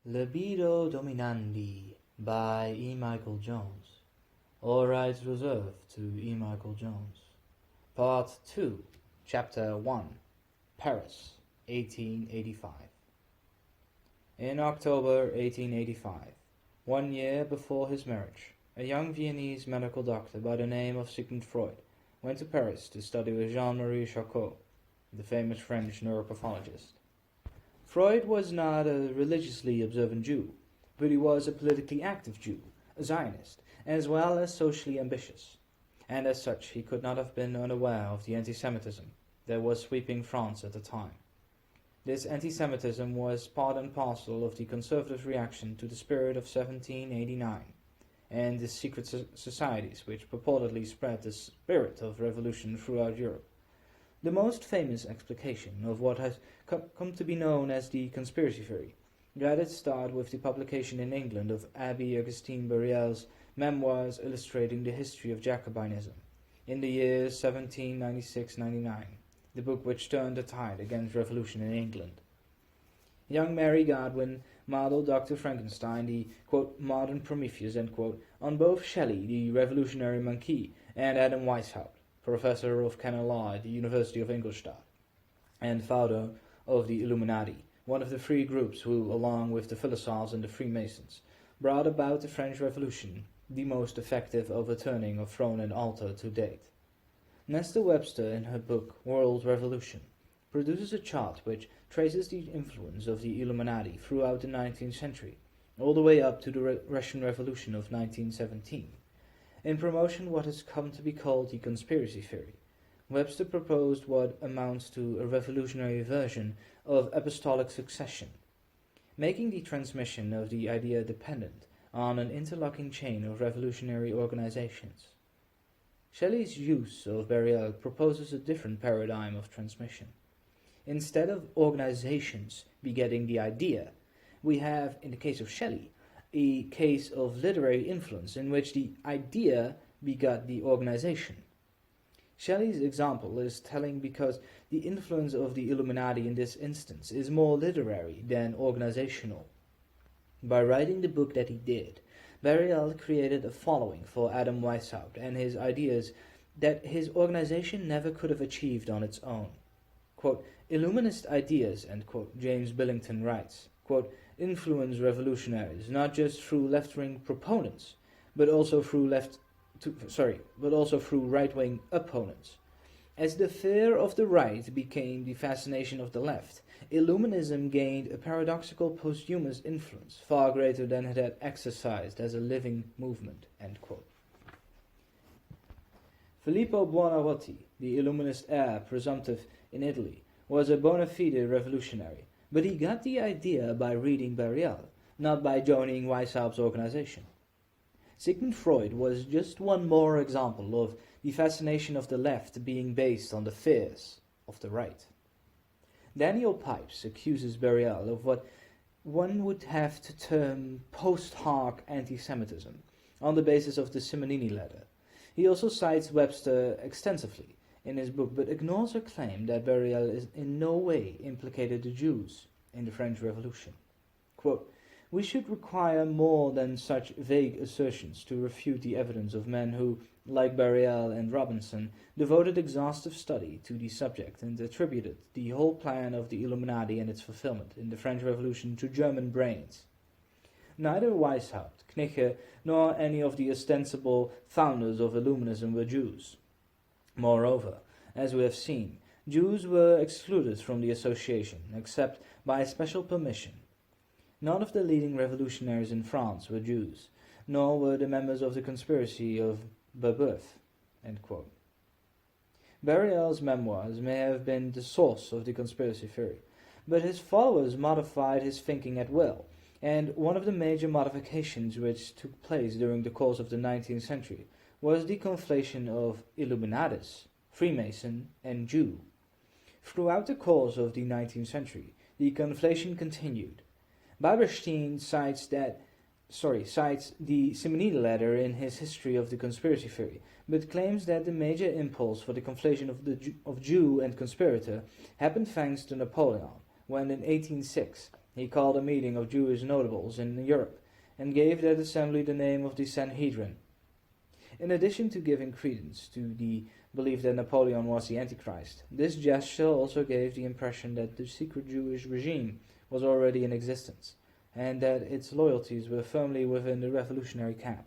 Libido Dominandi by E. Michael Jones. All rights reserved to E. Michael Jones. Part 2, Chapter 1, Paris, 1885. In October 1885, 1 year before his marriage, a young Viennese medical doctor by the name of Sigmund Freud went to Paris to study with Jean-Marie Charcot, the famous French neuropathologist. Freud was not a religiously observant Jew, but he was a politically active Jew, a Zionist, as well as socially ambitious, and as such he could not have been unaware of the anti-Semitism that was sweeping France at the time. This anti-Semitism was part and parcel of the conservative reaction to the spirit of 1789, and the secret societies which purportedly spread the spirit of revolution throughout Europe. The most famous explication of what has come to be known as the conspiracy theory got its start with the publication in England of Abbe Augustin Bariel's memoirs illustrating the history of Jacobinism in the years 1796-99, the book which turned the tide against revolution in England. Young Mary Godwin modeled Dr. Frankenstein, the quote, modern Prometheus, end quote, on both Shelley, the revolutionary monkey, and Adam Weishaupt, professor of canon law at the University of Ingolstadt, and founder of the Illuminati, one of the three groups who, along with the Philosophes and the Freemasons, brought about the French Revolution, the most effective overturning of throne and altar to date. Nesta Webster, in her book World Revolution, produces a chart which traces the influence of the Illuminati throughout the 19th century, all the way up to the Russian Revolution of 1917. In promotion what has come to be called the conspiracy theory, Webster proposed what amounts to a revolutionary version of apostolic succession, making the transmission of the idea dependent on an interlocking chain of revolutionary organizations. Shelley's use of Bariel proposes a different paradigm of transmission. Instead of organizations begetting the idea, we have, in the case of Shelley, a case of literary influence in which the idea begot the organization. Shelley's example is telling because the influence of the Illuminati in this instance is more literary than organizational. By writing the book that he did, Bariel created a following for Adam Weishaupt and his ideas that his organization never could have achieved on its own. Quote, Illuminist ideas, end quote, James Billington writes, quote, influence revolutionaries not just through left-wing proponents, but also through right-wing opponents. As the fear of the right became the fascination of the left, Illuminism gained a paradoxical posthumous influence far greater than it had exercised as a living movement. End quote. Filippo Buonarroti, the Illuminist heir presumptive in Italy, was a bona fide revolutionary, but he got the idea by reading Bariel, not by joining Weishaupt's organization. Sigmund Freud was just one more example of the fascination of the left being based on the fears of the right. Daniel Pipes accuses Bariel of what one would have to term post hoc anti-Semitism on the basis of the Simonini letter. He also cites Webster extensively in his book, but ignores her claim that Bariel is in no way implicated the Jews in the French Revolution. Quote, we should require more than such vague assertions to refute the evidence of men who, like Bariel and Robinson, devoted exhaustive study to the subject and attributed the whole plan of the Illuminati and its fulfillment in the French Revolution to German brains. Neither Weishaupt, Knigge, nor any of the ostensible founders of Illuminism were Jews. Moreover, as we have seen, Jews were excluded from the association, except by special permission. None of the leading revolutionaries in France were Jews, nor were the members of the conspiracy of Babeuf. End quote. Bariel's memoirs may have been the source of the conspiracy theory, but his followers modified his thinking at will, and one of the major modifications which took place during the course of the 19th century was the conflation of Illuminatus, Freemason, and Jew. Throughout the course of the 19th century, the conflation continued. Beiberstein cites the Simonini letter in his history of the conspiracy theory, but claims that the major impulse for the conflation of Jew and conspirator happened thanks to Napoleon, when in 1806 He called a meeting of Jewish notables in Europe and gave that assembly the name of the Sanhedrin. In addition to giving credence to the belief that Napoleon was the Antichrist, this gesture also gave the impression that the secret Jewish regime was already in existence, and that its loyalties were firmly within the revolutionary camp.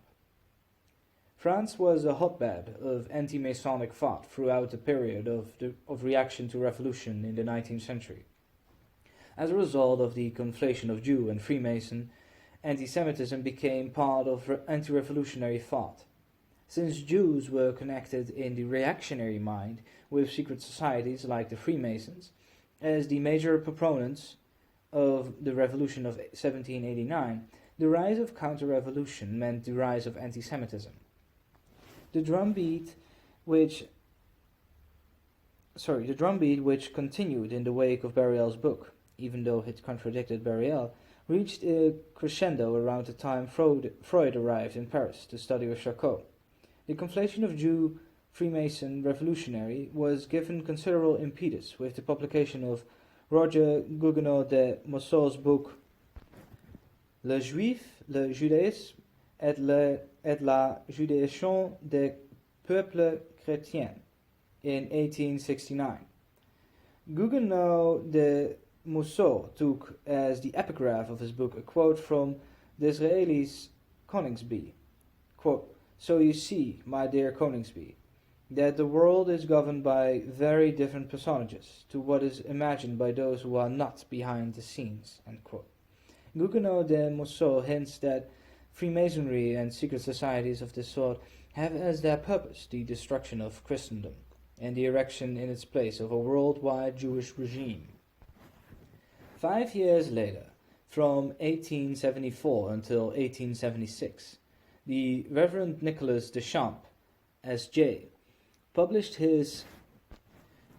France was a hotbed of anti-Masonic thought throughout the period of reaction to revolution in the 19th century. As a result of the conflation of Jew and Freemason, anti-Semitism became part of anti-revolutionary thought. Since Jews were connected in the reactionary mind with secret societies like the Freemasons, as the major proponents of the revolution of 1789, the rise of counter-revolution meant the rise of anti-Semitism. The drumbeat which continued in the wake of Bariel's book, even though it contradicted Bariel, reached a crescendo around the time Freud arrived in Paris to study with Charcot. The conflation of Jew, Freemason, revolutionary was given considerable impetus with the publication of Roger Guéhenno de Mousseau's book Le Juif, le Judaïsme et la judéation des peuples chrétiens in 1869. Guéhenno de Mousseau took as the epigraph of his book a quote from Disraeli's Coningsby. Quote, "So you see, my dear Coningsby, that the world is governed by very different personages to what is imagined by those who are not behind the scenes." End quote. Guéhenno de Mousseau hints that Freemasonry and secret societies of this sort have as their purpose the destruction of Christendom and the erection in its place of a worldwide Jewish regime. 5 years later, from 1874 until 1876, the Reverend Nicholas Deschamps, S.J., published his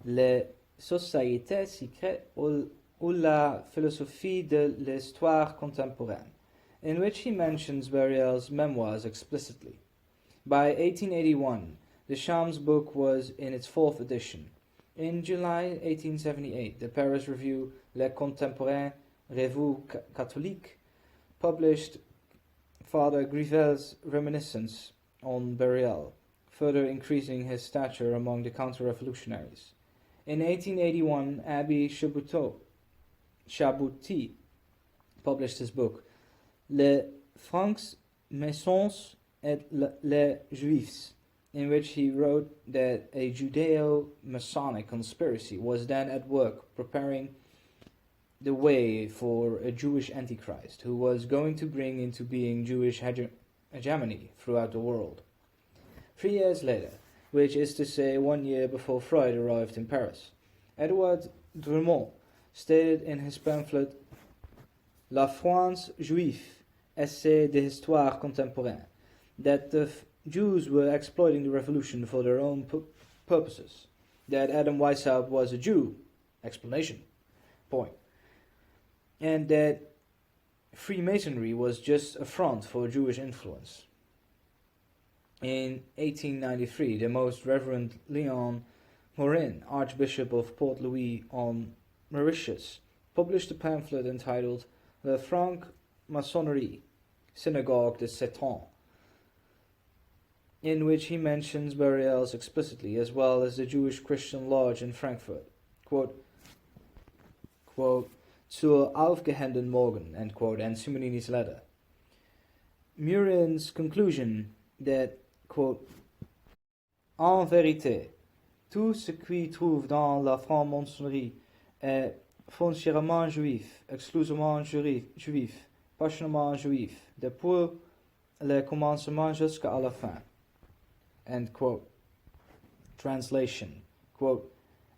Les Sociétés Secrètes ou la Philosophie de l'Histoire Contemporaine, in which he mentions Bariel's memoirs explicitly. By 1881, Deschamps' book was in its 4th edition. In July 1878, the Paris review Le Contemporain Revue Catholique published Father Grivel's reminiscence on Bariel, further increasing his stature among the counter-revolutionaries. In 1881, Abbé Chabouty published his book Les Francs Maçons et les Juifs, in which he wrote that a Judeo-Masonic conspiracy was then at work preparing the way for a Jewish Antichrist who was going to bring into being Jewish hegemony throughout the world. 3 years later, which is to say 1 year before Freud arrived in Paris, Edouard Drumont stated in his pamphlet La France Juive, Essai d'Histoire Contemporaine, that the Jews were exploiting the revolution for their own purposes, that Adam Weishaupt was a Jew, explanation, point, and that Freemasonry was just a front for Jewish influence. In 1893, the Most Reverend Leon Morin, Archbishop of Port Louis on Mauritius, published a pamphlet entitled La Franc-Maçonnerie, Synagogue de Satan, in which he mentions Bariel's explicitly, as well as the Jewish Christian Lodge in Frankfurt. Quote, zur aufgehenden Morgen, end quote, and Simonini's letter. Murin's conclusion that, quote, en vérité, tout ce qui trouve dans la franc-maçonnerie est foncièrement juif, exclusivement juif, passionnément juif, depuis le commencement jusqu'à la fin. End quote. Translation, quote,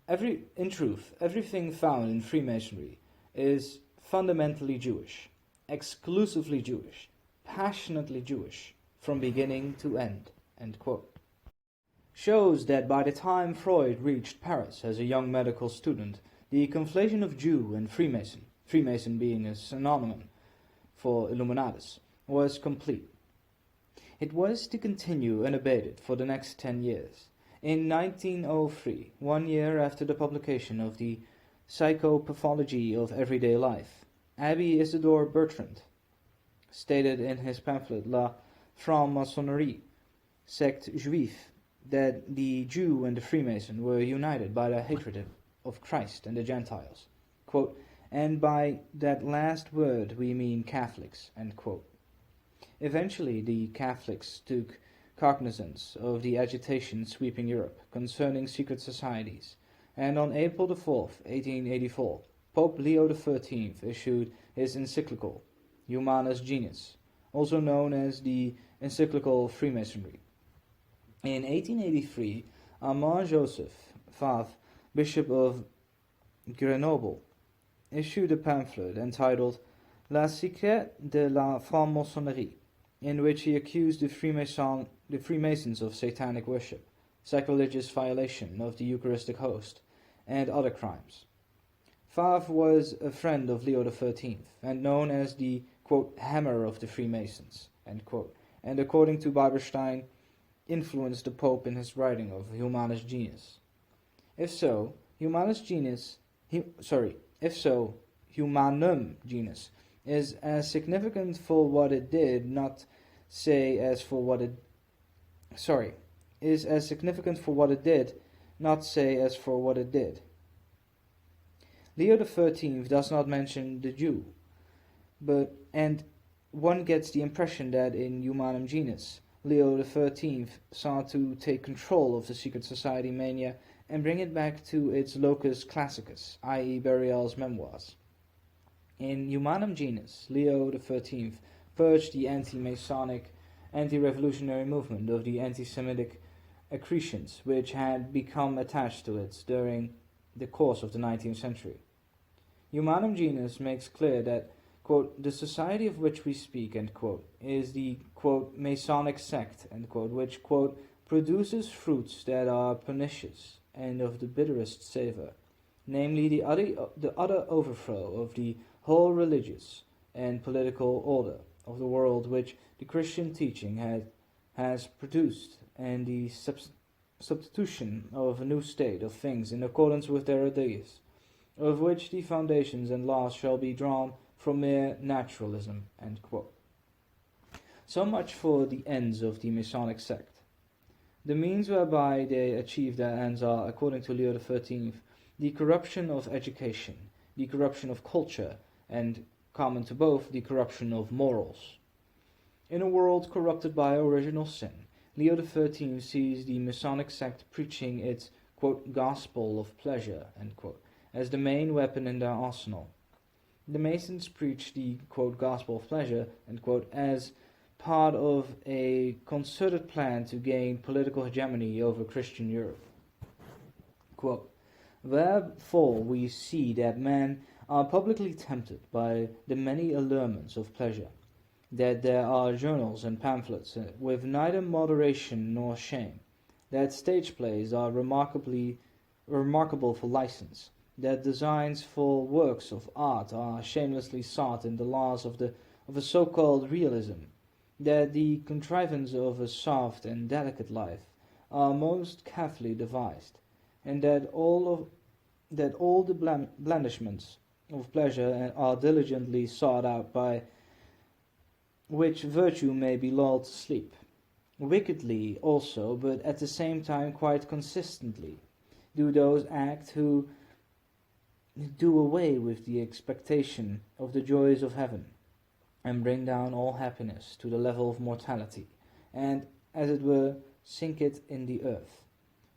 in truth, everything found in Freemasonry is fundamentally Jewish, exclusively Jewish, passionately Jewish, from beginning to end, end quote. Shows that by the time Freud reached Paris as a young medical student, the conflation of Jew and Freemason being a synonym for Illuminatus, was complete. It was to continue unabated for the next 10 years. In 1903, 1 year after the publication of the Psychopathology of Everyday Life, Abbé Isidore Bertrand stated in his pamphlet La Franc-Maçonnerie, Secte Juive, that the Jew and the Freemason were united by their hatred of Christ and the Gentiles. Quote, and by that last word we mean Catholics. End quote. Eventually the Catholics took cognizance of the agitation sweeping Europe concerning secret societies, and on April the 4th, 1884, Pope Leo XIII issued his encyclical Humanus Genus, also known as the Encyclical Freemasonry. In 1883, Armand Joseph Favre, Bishop of Grenoble, issued a pamphlet entitled La Secret de la Franc-Maçonnerie, in which he accused the Freemasons of satanic worship, sacrilegious violation of the Eucharistic host, and other crimes. Favre was a friend of Leo XIII, and known as the, quote, hammer of the Freemasons, end quote, and according to Bieberstein, influenced the Pope in his writing of Humanus Genus. If so, Humanum Genus is as significant for what it did, not say as for what it is as significant for what it did, not say as for what it did. Leo XIII does not mention the Jew, and one gets the impression that in Humanum Genus, Leo XIII sought to take control of the secret society mania and bring it back to its locus classicus, i.e. Burial's memoirs. In Humanum Genus, Leo XIII purged the anti-Masonic, anti-revolutionary movement of the anti-Semitic accretions which had become attached to it during the course of the 19th century. Humanum Genus makes clear that, quote, the society of which we speak, end quote, is the, quote, Masonic sect, end quote, which, quote, produces fruits that are pernicious and of the bitterest savor, namely the utter overthrow of the whole religious and political order of the world which the Christian teaching has produced, and the substitution of a new state of things in accordance with their ideas, of which the foundations and laws shall be drawn from mere naturalism. End quote. So much for the ends of the Masonic sect. The means whereby they achieve their ends are, according to Leo XIII, the corruption of education, the corruption of culture, and, common to both, the corruption of morals. In a world corrupted by original sin, Leo XIII sees the Masonic sect preaching its, quote, gospel of pleasure, end quote, as the main weapon in their arsenal. The Masons preach the, quote, gospel of pleasure, end quote, as part of a concerted plan to gain political hegemony over Christian Europe. Quote, wherefore we see that men are publicly tempted by the many allurements of pleasure, that there are journals and pamphlets with neither moderation nor shame, that stage plays are remarkable for license, that designs for works of art are shamelessly sought in the laws of a so-called realism, that the contrivance of a soft and delicate life are most carefully devised, and that all the blandishments of pleasure are diligently sought out, by which virtue may be lulled to sleep. Wickedly also, but at the same time quite consistently, do those act who do away with the expectation of the joys of heaven, and bring down all happiness to the level of mortality, and, as it were, sink it in the earth.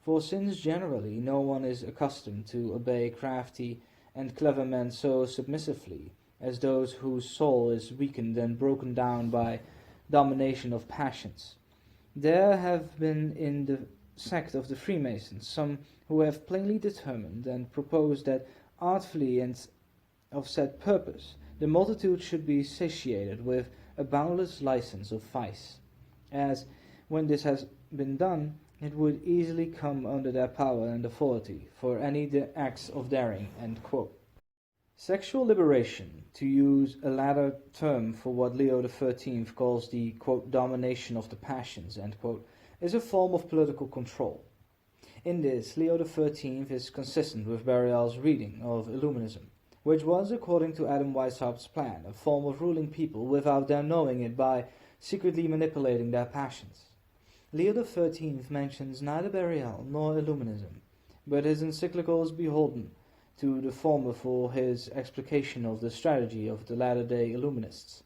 For since generally no one is accustomed to obey crafty and clever men so submissively as those whose soul is weakened and broken down by domination of passions, there have been in the sect of the Freemasons some who have plainly determined and proposed that artfully and of set purpose the multitude should be satiated with a boundless license of vice, as, when this has been done, it would easily come under their power and authority for any acts of daring. End quote. Sexual liberation, to use a latter term for what Leo XIII calls the, quote, domination of the passions, end quote, is a form of political control. In this, Leo XIII is consistent with Burial's reading of Illuminism, which was, according to Adam Weishaupt's plan, a form of ruling people without their knowing it by secretly manipulating their passions. Leo XIII mentions neither Burial nor Illuminism, but his encyclical is beholden to the former for his explication of the strategy of the latter-day Illuminists.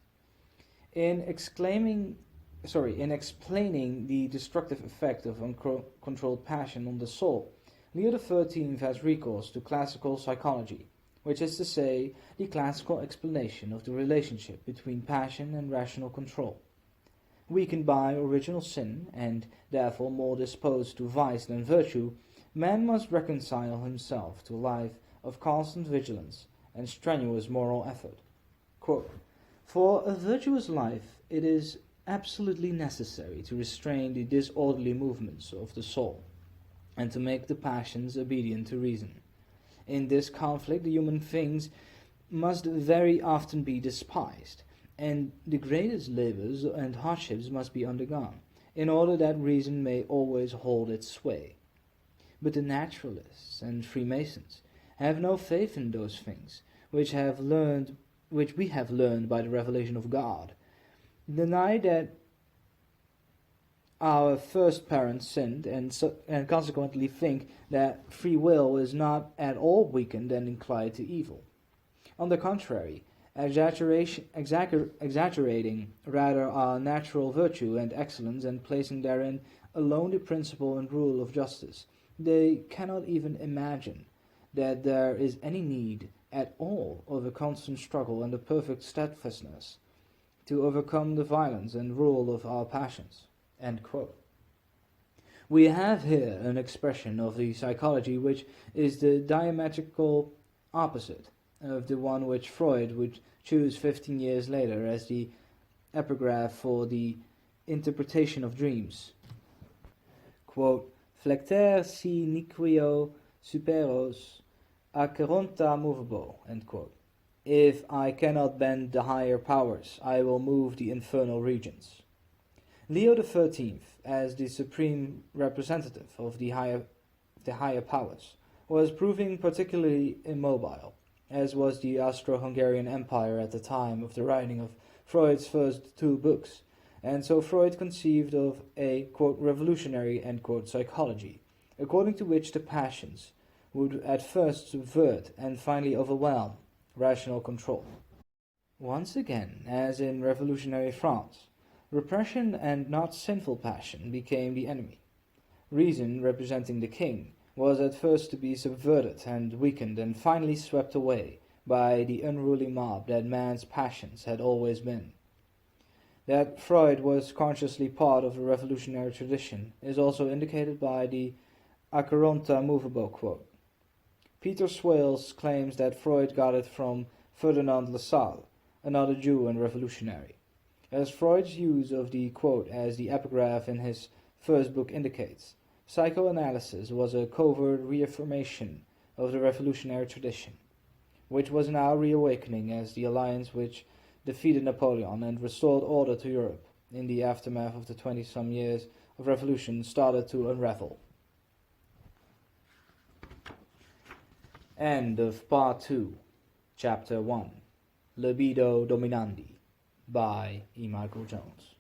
In explaining the destructive effect of uncontrolled passion on the soul, Leo XIII has recourse to classical psychology, which is to say, the classical explanation of the relationship between passion and rational control. Weakened by original sin, and therefore more disposed to vice than virtue, man must reconcile himself to a life of constant vigilance and strenuous moral effort. Quote, "For a virtuous life it is absolutely necessary to restrain the disorderly movements of the soul, and to make the passions obedient to reason. In this conflict the human things must very often be despised, and the greatest labors and hardships must be undergone, in order that reason may always hold its sway. But the naturalists and Freemasons have no faith in those things which we have learned by the revelation of God, deny that our first parents sinned, and consequently think that free will is not at all weakened and inclined to evil. On the contrary, exaggerating rather our natural virtue and excellence, and placing therein alone the principle and rule of justice, they cannot even imagine that there is any need at all of a constant struggle and a perfect steadfastness to overcome the violence and rule of our passions." End quote. We have here an expression of the psychology which is the diametrical opposite of the one which Freud would choose 15 years later as the epigraph for the interpretation of dreams. Quote, "Flecter si niquio superos acheronta movebo." End quote. "If I cannot bend the higher powers, I will move the infernal regions." Leo XIII, as the supreme representative of the higher powers, was proving particularly immobile, as was the Austro-Hungarian Empire at the time of the writing of Freud's first two books, and so Freud conceived of a, quote, "revolutionary," end quote, psychology, according to which the passions would at first subvert and finally overwhelm rational control. Once again, as in revolutionary France, repression and not sinful passion became the enemy. Reason, representing the king, was at first to be subverted and weakened and finally swept away by the unruly mob that man's passions had always been. That Freud was consciously part of the revolutionary tradition is also indicated by the Acheronta movebo quote. Peter Swales claims that Freud got it from Ferdinand Lassalle, another Jew and revolutionary. As Freud's use of the quote as the epigraph in his first book indicates, psychoanalysis was a covert reaffirmation of the revolutionary tradition, which was now reawakening as the alliance which defeated Napoleon and restored order to Europe in the aftermath of the 20-some years of revolution started to unravel. End of Part 2, Chapter 1, Libido Dominandi, by E. Michael Jones.